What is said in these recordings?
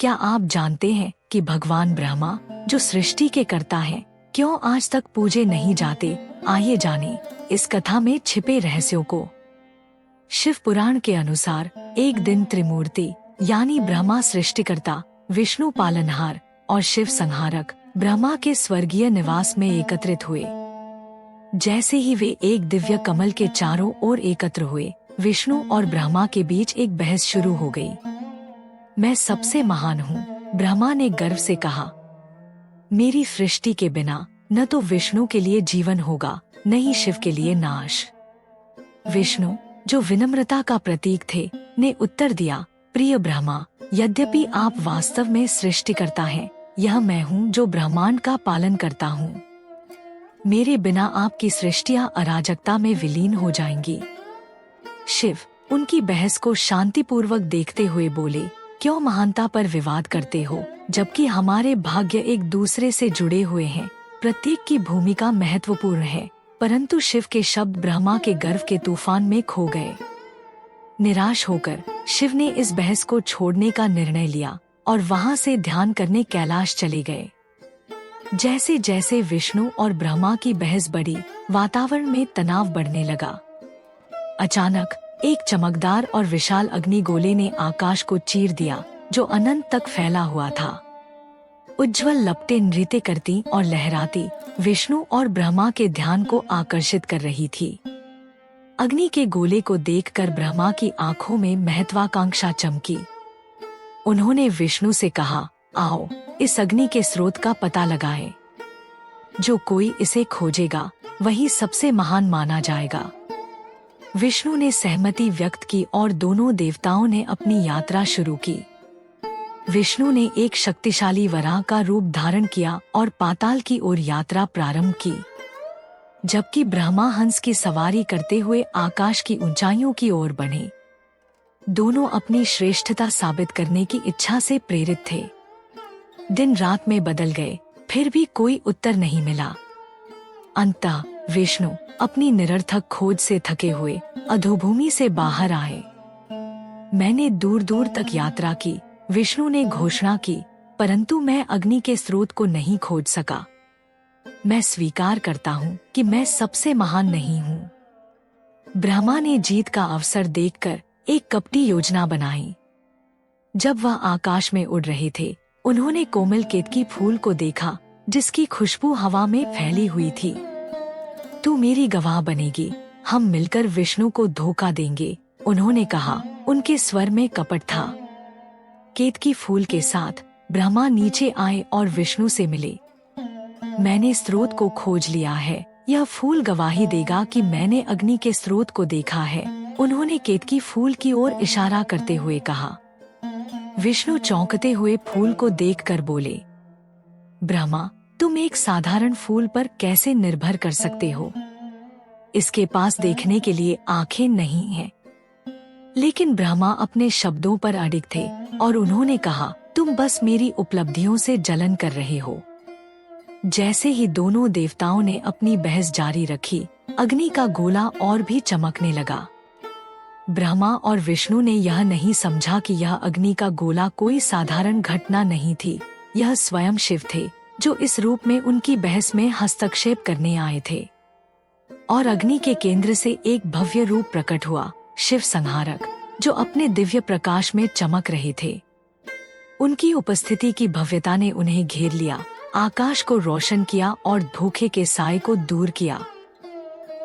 क्या आप जानते हैं कि भगवान ब्रह्मा जो सृष्टि के कर्ता हैं, क्यों आज तक पूजे नहीं जाते? आइए जानें इस कथा में छिपे रहस्यों को। शिव पुराण के अनुसार एक दिन त्रिमूर्ति यानी ब्रह्मा सृष्टिकर्ता, विष्णु पालनहार और शिव संहारक ब्रह्मा के स्वर्गीय निवास में एकत्रित हुए। जैसे ही वे एक दिव्य कमल के चारों ओर एकत्र हुए, विष्णु और ब्रह्मा के बीच एक बहस शुरू हो गई। मैं सबसे महान हूँ, ब्रह्मा ने गर्व से कहा। मेरी सृष्टि के बिना न तो विष्णु के लिए जीवन होगा, न ही शिव के लिए नाश। विष्णु, जो विनम्रता का प्रतीक थे, ने उत्तर दिया, प्रिय ब्रह्मा, यद्यपि आप वास्तव में सृष्टिकर्ता हैं, यह मैं हूँ जो ब्रह्मांड का पालन करता हूँ। मेरे बिना आपकी सृष्टियाँ अराजकता में विलीन हो जाएंगी। शिव उनकी बहस को शांतिपूर्वक देखते हुए बोले, क्यों महानता पर विवाद करते हो, जबकि हमारे भाग्य एक दूसरे से जुड़े हुए हैं। प्रत्येक की भूमिका महत्वपूर्ण है। परंतु शिव के शब्द ब्रह्मा के गर्व के तूफान में खो गए। निराश होकर शिव ने इस बहस को छोड़ने का निर्णय लिया और वहां से ध्यान करने कैलाश चले गए। जैसे जैसे विष्णु और ब्रह्मा की बहस बढ़ी, वातावरण में तनाव बढ़ने लगा। अचानक एक चमकदार और विशाल अग्निगोले ने आकाश को चीर दिया, जो अनंत तक फैला हुआ था। उज्ज्वल लपटें नृत्य करती और लहराती विष्णु और ब्रह्मा के ध्यान को आकर्षित कर रही थी। अग्नि के गोले को देखकर ब्रह्मा की आंखों में महत्वाकांक्षा चमकी। उन्होंने विष्णु से कहा, आओ इस अग्नि के स्रोत का पता लगाएं। जो कोई इसे खोजेगा वही सबसे महान माना जाएगा। विष्णु ने सहमति व्यक्त की और दोनों देवताओं ने अपनी यात्रा शुरू की। विष्णु ने एक शक्तिशाली वराह का रूप धारण किया और पाताल की ओर यात्रा प्रारंभ की, जबकि ब्रह्मा हंस की सवारी करते हुए आकाश की ऊंचाइयों की ओर बढ़े। दोनों अपनी श्रेष्ठता साबित करने की इच्छा से प्रेरित थे। दिन रात में बदल गए, फिर भी कोई उत्तर नहीं मिला। अंततः विष्णु अपनी निरर्थक खोज से थके हुए अधोभूमि से बाहर आए। मैंने दूर दूर तक यात्रा की, विष्णु ने घोषणा की, परंतु मैं अग्नि के स्रोत को नहीं खोज सका। मैं स्वीकार करता हूँ कि मैं सबसे महान नहीं हूँ। ब्रह्मा ने जीत का अवसर देखकर एक कपटी योजना बनाई। जब वह आकाश में उड़ रहे थे, उन्होंने कोमल केतकी फूल को देखा, जिसकी खुशबू हवा में फैली हुई थी। तू मेरी गवाह बनेगी, हम मिलकर विष्णु को धोखा देंगे, उन्होंने कहा। उनके स्वर में कपट था। केतकी फूल के साथ ब्रह्मा नीचे आए और विष्णु से मिले। मैंने स्रोत को खोज लिया है, यह फूल गवाही देगा कि मैंने अग्नि के स्रोत को देखा है, उन्होंने केतकी फूल की ओर इशारा करते हुए कहा। विष्णु चौंकते हुए फूल को देखकर बोले, ब्रह्मा, तुम एक साधारण फूल पर कैसे निर्भर कर सकते हो? इसके पास देखने के लिए आंखें नहीं हैं। लेकिन ब्रह्मा अपने शब्दों पर अडिग थे और उन्होंने कहा, तुम बस मेरी उपलब्धियों से जलन कर रहे हो। जैसे ही दोनों देवताओं ने अपनी बहस जारी रखी, अग्नि का गोला और भी चमकने लगा। ब्रह्मा और विष्णु ने यह नहीं समझा कि यह अग्नि का गोला कोई साधारण घटना नहीं थी, यह स्वयं शिव थे, जो इस रूप में उनकी बहस में हस्तक्षेप करने आए थे। और अग्नि के केंद्र से एक भव्य रूप प्रकट हुआ, शिव संहारक, जो अपने दिव्य प्रकाश में चमक रहे थे। उनकी उपस्थिति की भव्यता ने उन्हें घेर लिया, आकाश को रोशन किया और धोखे के साए को दूर किया।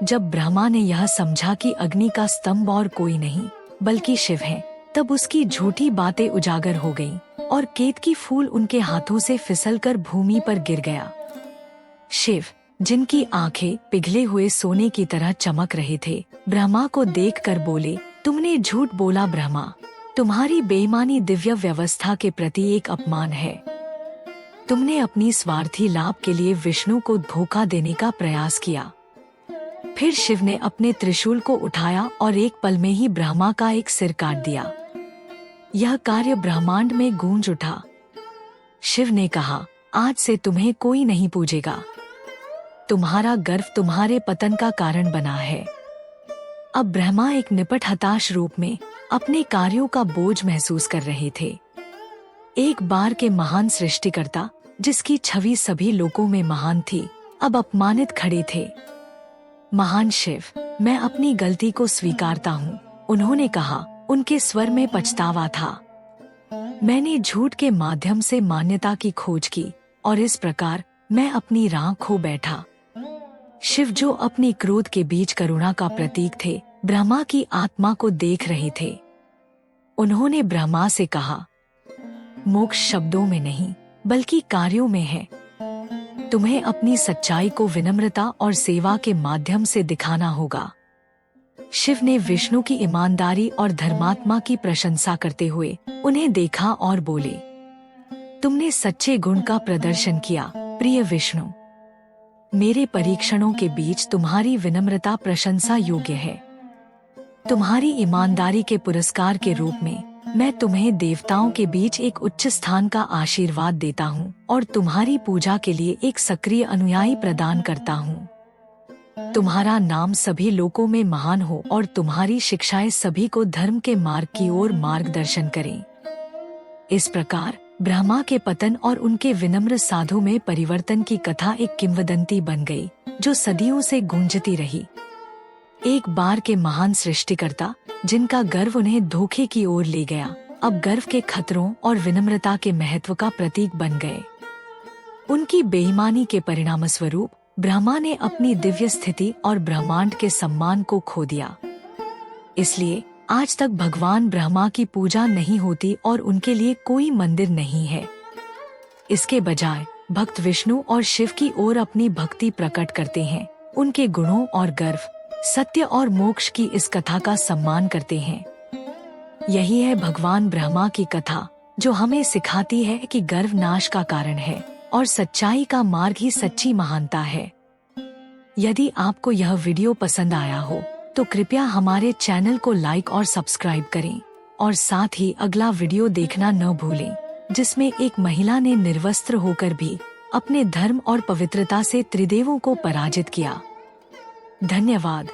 जब ब्रह्मा ने यह समझा कि अग्नि का स्तंभ और कोई नहीं बल्कि शिव है, तब उसकी झूठी बातें उजागर हो गईं और केतकी फूल उनके हाथों से फिसलकर भूमि पर गिर गया। शिव, जिनकी आंखें पिघले हुए सोने की तरह चमक रहे थे, ब्रह्मा को देखकर बोले, तुमने झूठ बोला ब्रह्मा, तुम्हारी बेईमानी दिव्य व्यवस्था के प्रति एक अपमान है। तुमने अपनी स्वार्थी लाभ के लिए विष्णु को धोखा देने का प्रयास किया। फिर शिव ने अपने त्रिशूल को उठाया और एक पल में ही ब्रह्मा का एक सिर काट दिया। यह कार्य ब्रह्मांड में गूंज उठा। शिव ने कहा, आज से तुम्हें कोई नहीं पूजेगा। तुम्हारा गर्व तुम्हारे पतन का कारण बना है। अब ब्रह्मा एक निपट हताश रूप में अपने कार्यों का बोझ महसूस कर रहे थे। एक बार के महान सृष्टिकर्ता, जिसकी छवि सभी लोगों में महान थी, अब अपमानित खड़े थे। महान शिव, मैं अपनी गलती को स्वीकारता हूँ, उन्होंने कहा। उनके स्वर में पछतावा था। मैंने झूठ के माध्यम से मान्यता की खोज की और इस प्रकार मैं अपनी राह खो बैठा। शिव, जो अपनी क्रोध के बीच करुणा का प्रतीक थे, ब्रह्मा की आत्मा को देख रहे थे। उन्होंने ब्रह्मा से कहा, मोक्ष शब्दों में नहीं बल्कि कार्यों में है। तुम्हें अपनी सच्चाई को विनम्रता और सेवा के माध्यम से दिखाना होगा। शिव ने विष्णु की ईमानदारी और धर्मात्मा की प्रशंसा करते हुए उन्हें देखा और बोले, तुमने सच्चे गुण का प्रदर्शन किया, प्रिय विष्णु। मेरे परीक्षणों के बीच तुम्हारी विनम्रता प्रशंसा योग्य है। तुम्हारी ईमानदारी के पुरस्कार के रूप में मैं तुम्हें देवताओं के बीच एक उच्च स्थान का आशीर्वाद देता हूँ और तुम्हारी पूजा के लिए एक सक्रिय अनुयायी प्रदान करता हूँ। तुम्हारा नाम सभी लोगों में महान हो और तुम्हारी शिक्षाएं सभी को धर्म के मार्ग की ओर मार्गदर्शन करें। इस प्रकार ब्रह्मा के पतन और उनके विनम्र साधु में परिवर्तन की कथा एक किंवदंती बन गई, जो सदियों से गूंजती रही। एक बार के महान सृष्टिकर्ता, जिनका गर्व उन्हें धोखे की ओर ले गया, अब गर्व के खतरों और विनम्रता के महत्व का प्रतीक बन गए। उनकी बेईमानी के परिणामस्वरूप ब्रह्मा ने अपनी दिव्य स्थिति और ब्रह्मांड के सम्मान को खो दिया। इसलिए आज तक भगवान ब्रह्मा की पूजा नहीं होती और उनके लिए कोई मंदिर नहीं है। इसके बजाय भक्त विष्णु और शिव की ओर अपनी भक्ति प्रकट करते हैं, उनके गुणों और गर्व, सत्य और मोक्ष की इस कथा का सम्मान करते हैं। यही है भगवान ब्रह्मा की कथा, जो हमें सिखाती है कि गर्व नाश का कारण है और सच्चाई का मार्ग ही सच्ची महानता है। यदि आपको यह वीडियो पसंद आया हो तो कृपया हमारे चैनल को लाइक और सब्सक्राइब करें और साथ ही अगला वीडियो देखना न भूलें, जिसमें एक महिला ने निर्वस्त्र होकर भी अपने धर्म और पवित्रता से त्रिदेवों को पराजित किया। धन्यवाद।